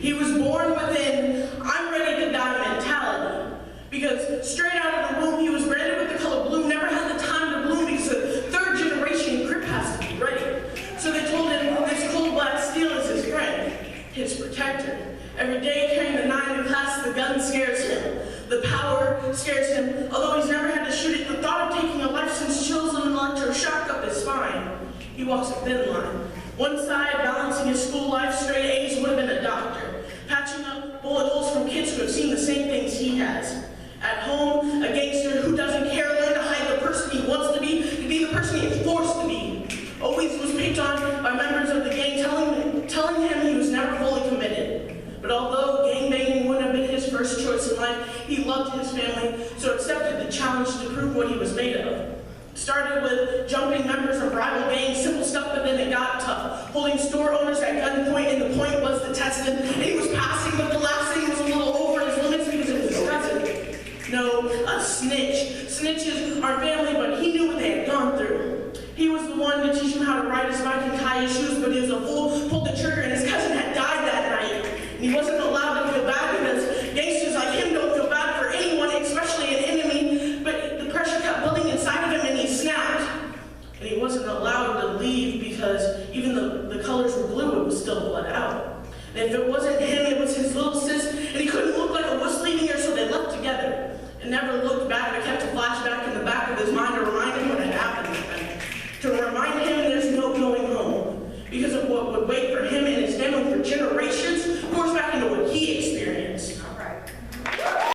He was born with an I'm ready to die mentality, because straight out of the womb he was branded with the color blue, never had the time to bloom because the third generation grip has to be ready. So they told him this cold black steel is his friend, his protector. Every day carrying the 9 in class, the gun scares him. The power scares him, although he's never had to shoot it. The thought of taking a life sends chills and an electroshock up his spine. He walks a thin line. One side, balancing his school life, straight A's, would have been a doctor, patching up bullet holes from kids who have seen the same things he has. At home, a gangster who doesn't care, learn to hide the person he wants to be the person he is forced to be. Always was picked on by members of the gang, telling him he was never fully committed. But although gangbanging wouldn't have been his first choice in life, he loved his family, so accepted the challenge to prove what he was made of. Started with jumping members of rival gangs, simple stuff, but then it got tough. Holding store owners at gunpoint, and the point was to test him. And he was passing, but the last thing was a little over his limits because it was his cousin. No, a snitch. Snitches aren't family, but he knew what they had gone through. He was the one to teach him how to ride his bike and tie his shoes, but he was a fool, pulled the trigger, and his cousin had died that night. And he wasn't allowed to feel bad because gangsters like him don't feel bad for anyone, especially an enemy, but the pressure kept building inside of him and he snapped. And he wasn't allowed to leave because even though the colors were blue, it was still blood out. And if it wasn't him, it was his little sis, and he couldn't look like a wuss leaving her, so they left together. And never looked back, but kept a flashback in the back of his mind to remind